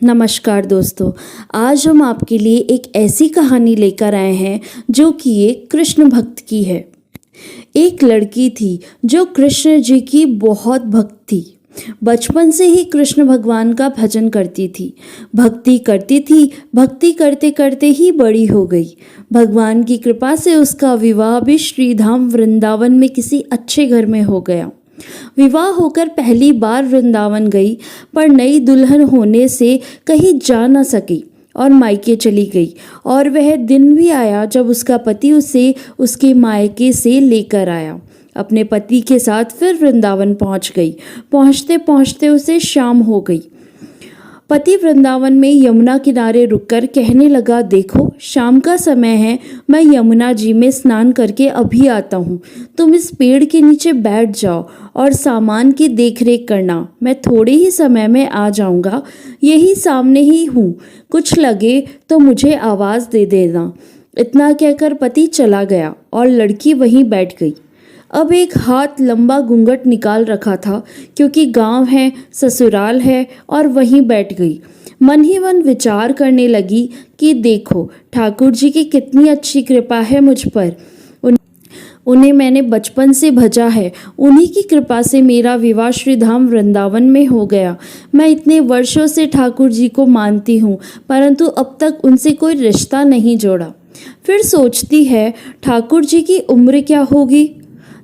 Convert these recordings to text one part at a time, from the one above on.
नमस्कार दोस्तों। आज हम आपके लिए एक ऐसी कहानी लेकर आए हैं जो कि एक कृष्ण भक्त की है। एक लड़की थी जो कृष्ण जी की बहुत भक्त थी। बचपन से ही कृष्ण भगवान का भजन करती थी। भक्ति करते करते ही बड़ी हो गई। भगवान की कृपा से उसका विवाह भी श्रीधाम वृंदावन में किसी अच्छे घर में हो गया। विवाह होकर पहली बार वृंदावन गई, पर नई दुल्हन होने से कहीं जा न सकी और मायके चली गई। और वह दिन भी आया जब उसका पति उसे उसके मायके से लेकर आया। अपने पति के साथ फिर वृंदावन पहुंच गई। पहुंचते पहुंचते उसे शाम हो गई। पति वृंदावन में यमुना किनारे रुककर कहने लगा, देखो शाम का समय है, मैं यमुना जी में स्नान करके अभी आता हूँ। तुम इस पेड़ के नीचे बैठ जाओ और सामान की देखरेख करना। मैं थोड़े ही समय में आ जाऊँगा, यही सामने ही हूँ। कुछ लगे तो मुझे आवाज़ दे देना। इतना कहकर पति चला गया और लड़की वहीं बैठ गई। अब एक हाथ लंबा घूंघट निकाल रखा था, क्योंकि गांव है, ससुराल है, और वहीं बैठ गई। मन ही मन विचार करने लगी कि देखो ठाकुर जी की कितनी अच्छी कृपा है मुझ पर। उन्हें मैंने बचपन से भजा है। उन्हीं की कृपा से मेरा विवाह श्रीधाम वृंदावन में हो गया। मैं इतने वर्षों से ठाकुर जी को मानती हूँ, परंतु अब तक उनसे कोई रिश्ता नहीं जोड़ा। फिर सोचती है, ठाकुर जी की उम्र क्या होगी?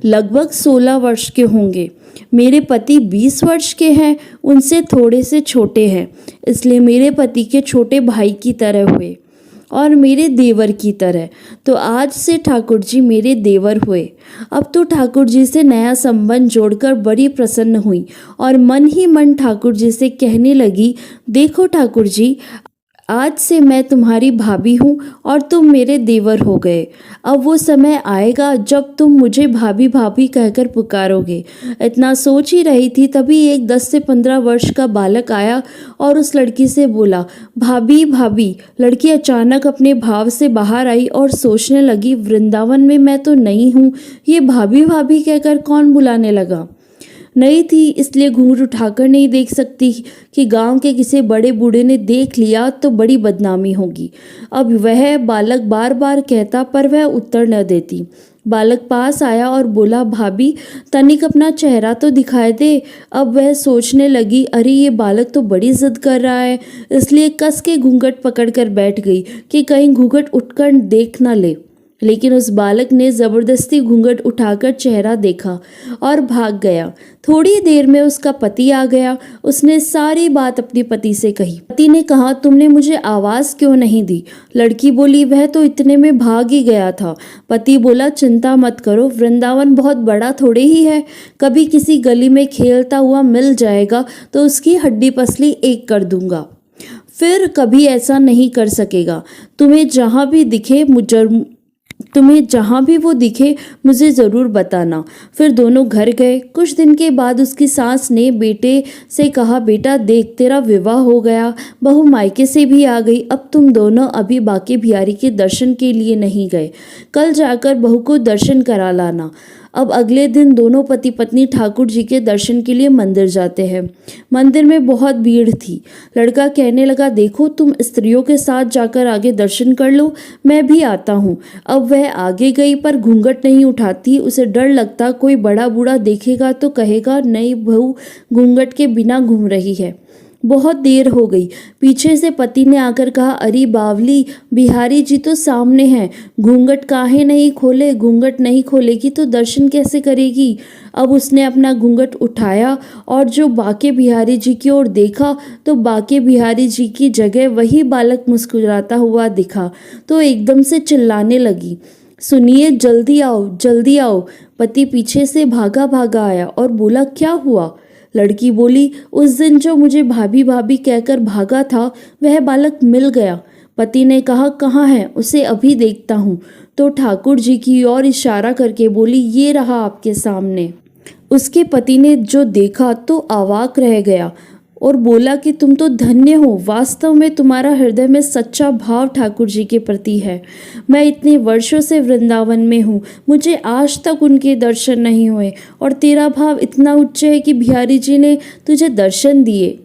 लगभग 16 वर्ष के होंगे। मेरे पति 20 वर्ष के हैं, उनसे थोड़े से छोटे हैं, इसलिए मेरे पति के छोटे भाई की तरह हुए और मेरे देवर की तरह। तो आज से ठाकुर जी मेरे देवर हुए। अब तो ठाकुर जी से नया संबंध जोड़कर बड़ी प्रसन्न हुई और मन ही मन ठाकुर जी से कहने लगी, देखो ठाकुर जी, आज से मैं तुम्हारी भाभी हूँ और तुम मेरे देवर हो गए। अब वो समय आएगा जब तुम मुझे भाभी भाभी कहकर पुकारोगे। इतना सोच ही रही थी, तभी एक 10 से 15 वर्ष का बालक आया और उस लड़की से बोला, भाभी भाभी। लड़की अचानक अपने भाव से बाहर आई और सोचने लगी, वृंदावन में मैं तो नई हूँ, ये भाभी भाभी कहकर कौन बुलाने लगा। नई थी इसलिए घूंघट उठाकर नहीं देख सकती कि गांव के किसी बड़े बूढ़े ने देख लिया तो बड़ी बदनामी होगी। अब वह बालक बार बार कहता, पर वह उत्तर न देती। बालक पास आया और बोला, भाभी तनिक अपना चेहरा तो दिखाई दे। अब वह सोचने लगी, अरे ये बालक तो बड़ी जिद कर रहा है, इसलिए कस के घूंघट पकड़कर बैठ गई कि कहीं घूंघट उठकर देख न ले। लेकिन उस बालक ने जबरदस्ती घूंघट उठाकर चेहरा देखा और भाग गया। थोड़ी देर में उसका पति आ गया। उसने सारी बात अपने पति से कही। पति ने कहा, तुमने मुझे आवाज क्यों नहीं दी? लड़की बोली, वह तो इतने में भाग ही गया था। पति बोला, चिंता मत करो, वृंदावन बहुत बड़ा थोड़े ही है। कभी किसी गली में खेलता हुआ मिल जाएगा तो उसकी हड्डी पसली एक कर दूंगा, फिर कभी ऐसा नहीं कर सकेगा। तुम्हें जहाँ भी वो दिखे मुझे ज़रूर बताना। फिर दोनों घर गए। कुछ दिन के बाद उसकी सास ने बेटे से कहा, बेटा देख, तेरा विवाह हो गया, बहू मायके से भी आ गई। अब तुम दोनों अभी बांके बिहारी के दर्शन के लिए नहीं गए, कल जाकर बहू को दर्शन करा लाना। अब अगले दिन दोनों पति पत्नी ठाकुर जी के दर्शन के लिए मंदिर जाते हैं। मंदिर में बहुत भीड़ थी। लड़का कहने लगा, देखो तुम स्त्रियों के साथ जाकर आगे दर्शन कर लो, मैं भी आता हूँ। अब वह आगे गई, पर घूंघट नहीं उठाती। उसे डर लगता कोई बड़ा बूढ़ा देखेगा तो कहेगा, नई बहू घूंघट के बिना घूम रही है। बहुत देर हो गई। पीछे से पति ने आकर कहा, अरे बावली, बिहारी जी तो सामने हैं, घूंघट काहे नहीं खोले? घूंघट नहीं खोलेगी तो दर्शन कैसे करेगी? अब उसने अपना घूंघट उठाया और जो बांके बिहारी जी की ओर देखा तो बांके बिहारी जी की जगह वही बालक मुस्कुराता हुआ दिखा, तो एकदम से चिल्लाने लगी, सुनिए, जल्दी आओ जल्दी आओ। पति पीछे से भागा भागा आया और बोला, क्या हुआ? लड़की बोली, उस दिन जो मुझे भाभी भाभी कहकर भागा था वह बालक मिल गया। पति ने कहा, कहाँ है? उसे अभी देखता हूँ। तो ठाकुर जी की ओर इशारा करके बोली, ये रहा आपके सामने। उसके पति ने जो देखा तो अवाक रह गया और बोला कि तुम तो धन्य हो, वास्तव में तुम्हारा हृदय में सच्चा भाव ठाकुर जी के प्रति है। मैं इतने वर्षों से वृंदावन में हूँ, मुझे आज तक उनके दर्शन नहीं हुए, और तेरा भाव इतना उच्च है कि बिहारी जी ने तुझे दर्शन दिए।